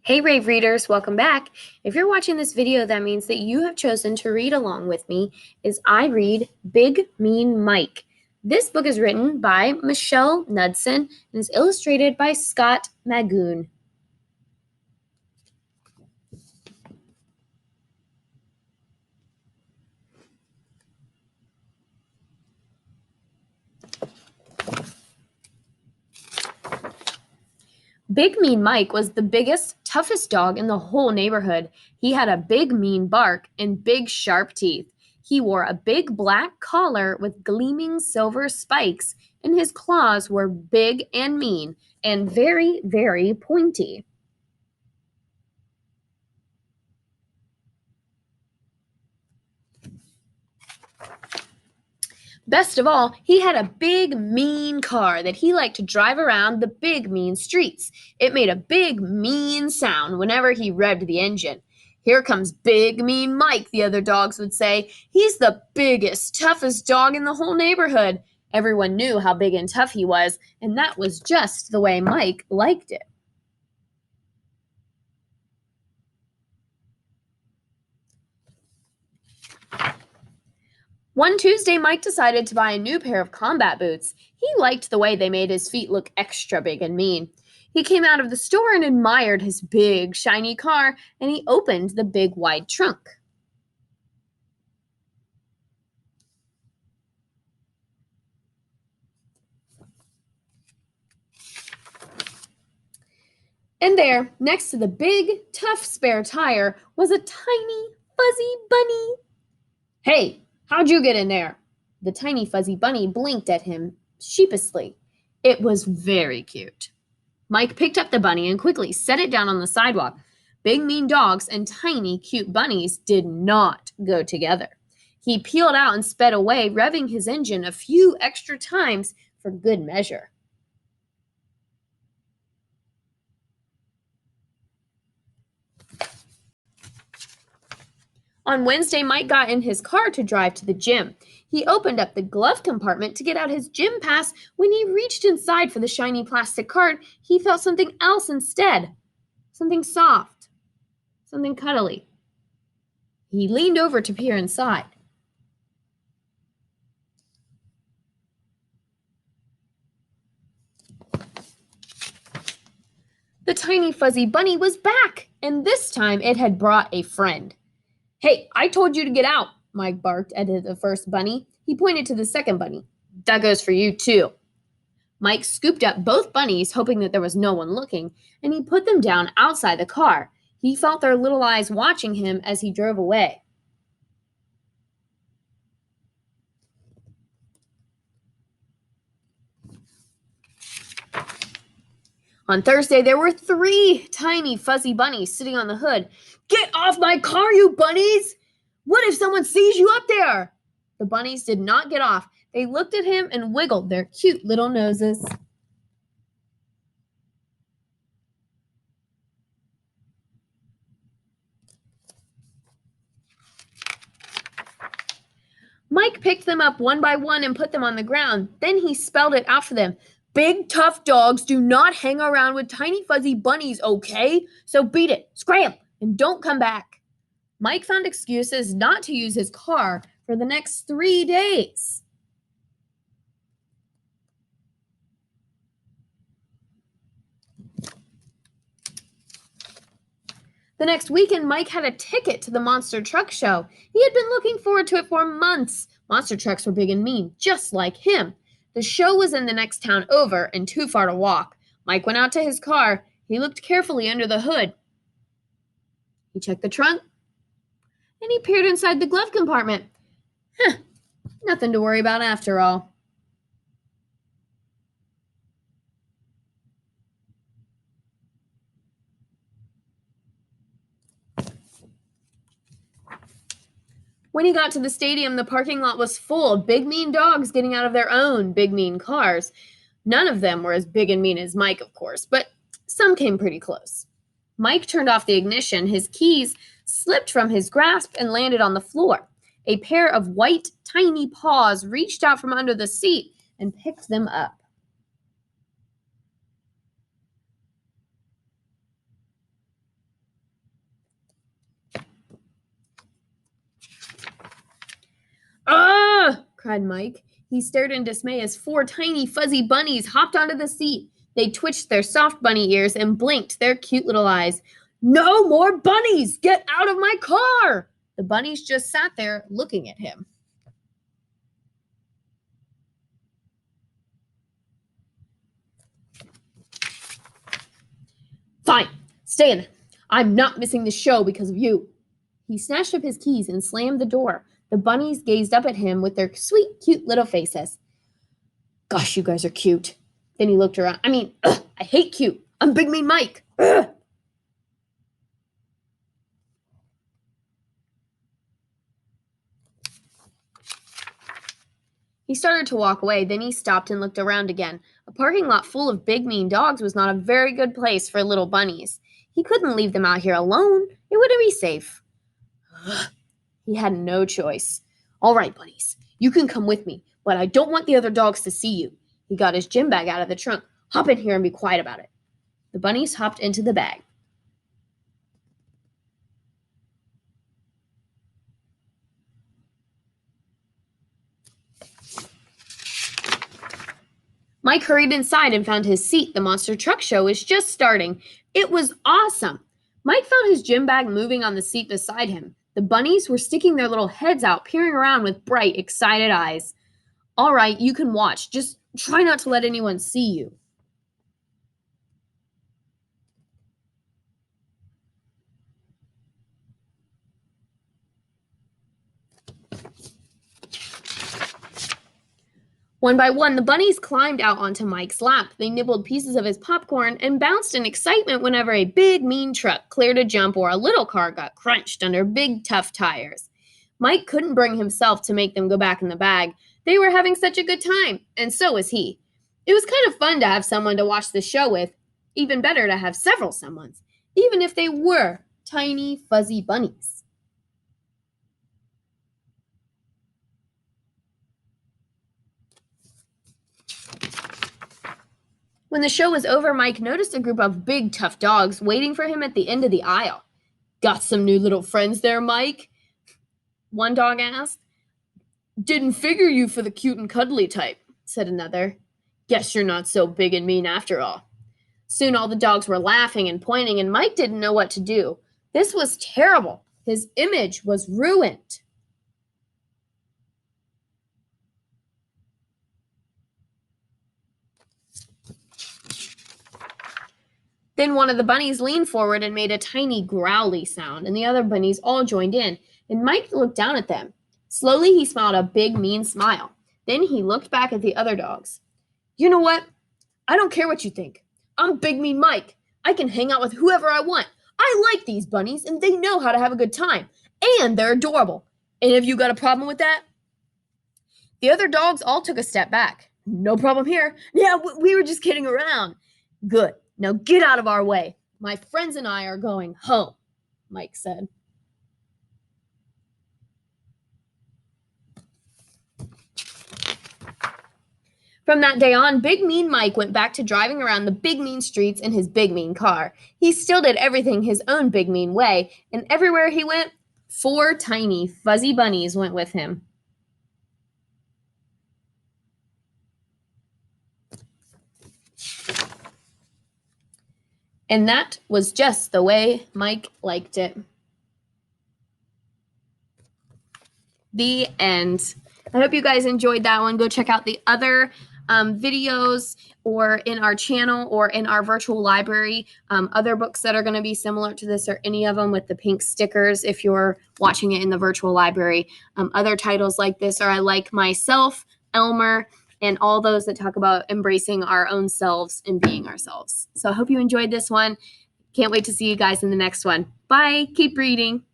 Hey Rave readers, welcome back. If you're watching this video, that means that you have chosen to read along with me as I read Big Mean Mike. This book is written by Michelle Knudson and is illustrated by Scott Magoon. Big Mean Mike was the biggest, toughest dog in the whole neighborhood. He had a big, mean bark and big, sharp teeth. He wore a big black collar with gleaming silver spikes, and his claws were big and mean and very, very pointy. Best of all, he had a big, mean car that he liked to drive around the big, mean streets. It made a big, mean sound whenever he revved the engine. Here comes Big Mean Mike, the other dogs would say. He's the biggest, toughest dog in the whole neighborhood. Everyone knew how big and tough he was, and that was just the way Mike liked it. One Tuesday, Mike decided to buy a new pair of combat boots. He liked the way they made his feet look extra big and mean. He came out of the store and admired his big, shiny car, and he opened the big, wide trunk. And there, next to the big, tough spare tire, was a tiny, fuzzy bunny. Hey, how'd you get in there? The tiny, fuzzy bunny blinked at him sheepishly. It was very cute. Mike picked up the bunny and quickly set it down on the sidewalk. Big mean dogs and tiny cute bunnies did not go together. He peeled out and sped away, revving his engine a few extra times for good measure. On Wednesday, Mike got in his car to drive to the gym. He opened up the glove compartment to get out his gym pass. When he reached inside for the shiny plastic card, he felt something else instead. Something soft. Something cuddly. He leaned over to peer inside. The tiny fuzzy bunny was back, and this time it had brought a friend. Hey, I told you to get out, Mike barked at the first bunny. He pointed to the second bunny. That goes for you, too. Mike scooped up both bunnies, hoping that there was no one looking, and he put them down outside the car. He felt their little eyes watching him as he drove away. On Thursday, there were 3 tiny fuzzy bunnies sitting on the hood. Get off my car, you bunnies! What if someone sees you up there? The bunnies did not get off. They looked at him and wiggled their cute little noses. Mike picked them up one by one and put them on the ground. Then he spelled it out for them. Big, tough dogs do not hang around with tiny, fuzzy bunnies, okay? So beat it, scram, and don't come back. Mike found excuses not to use his car for the next 3 days. The next weekend, Mike had a ticket to the monster truck show. He had been looking forward to it for months. Monster trucks were big and mean, just like him. The show was in the next town over and too far to walk. Mike went out to his car. He looked carefully under the hood. He checked the trunk, and he peered inside the glove compartment. Nothing to worry about after all. When he got to the stadium, the parking lot was full of big mean dogs getting out of their own big mean cars. None of them were as big and mean as Mike, of course, but some came pretty close. Mike turned off the ignition. His keys slipped from his grasp and landed on the floor. A pair of white, tiny paws reached out from under the seat and picked them up. cried Mike. He stared in dismay as 4 tiny fuzzy bunnies hopped onto the seat. They twitched their soft bunny ears and blinked their cute little eyes. No more bunnies! Get out of my car! The bunnies just sat there looking at him. Fine, stay in. I'm not missing the show because of you. He snatched up his keys and slammed the door. The bunnies gazed up at him with their sweet, cute little faces. Gosh, you guys are cute. Then he looked around. I hate cute. I'm Big Mean Mike. Ugh. He started to walk away, then he stopped and looked around again. A parking lot full of big, mean dogs was not a very good place for little bunnies. He couldn't leave them out here alone. It wouldn't be safe. He had no choice. All right, bunnies, you can come with me, but I don't want the other dogs to see you. He got his gym bag out of the trunk. Hop in here and be quiet about it. The bunnies hopped into the bag. Mike hurried inside and found his seat. The monster truck show was just starting. It was awesome. Mike felt his gym bag moving on the seat beside him. The bunnies were sticking their little heads out, peering around with bright, excited eyes. All right, you can watch. Just try not to let anyone see you. One by one, the bunnies climbed out onto Mike's lap. They nibbled pieces of his popcorn and bounced in excitement whenever a big, mean truck cleared a jump or a little car got crunched under big, tough tires. Mike couldn't bring himself to make them go back in the bag. They were having such a good time, and so was he. It was kind of fun to have someone to watch the show with. Even better to have several someones, even if they were tiny, fuzzy bunnies. When the show was over, Mike noticed a group of big, tough dogs waiting for him at the end of the aisle. Got some new little friends there, Mike? One dog asked. Didn't figure you for the cute and cuddly type, said another. Guess you're not so big and mean after all. Soon all the dogs were laughing and pointing, and Mike didn't know what to do. This was terrible. His image was ruined. Then one of the bunnies leaned forward and made a tiny growly sound, and the other bunnies all joined in, and Mike looked down at them. Slowly, he smiled a big, mean smile. Then he looked back at the other dogs. You know what? I don't care what you think. I'm Big Mean Mike. I can hang out with whoever I want. I like these bunnies, and they know how to have a good time. And they're adorable. Any of you got a problem with that? The other dogs all took a step back. No problem here. Yeah, we were just kidding around. Good. Now get out of our way. My friends and I are going home, Mike said. From that day on, Big Mean Mike went back to driving around the big mean streets in his big mean car. He still did everything his own big mean way, and everywhere he went, 4 tiny fuzzy bunnies went with him. And that was just the way Mike liked it. The end. I hope you guys enjoyed that one. Go check out the other videos or in our channel or in our virtual library. Other books that are going to be similar to this or any of them with the pink stickers if you're watching it in the virtual library. Other titles like this are I Like Myself, Elmer, and all those that talk about embracing our own selves and being ourselves. So I hope you enjoyed this one. Can't wait to see you guys in the next one. Bye. Keep reading.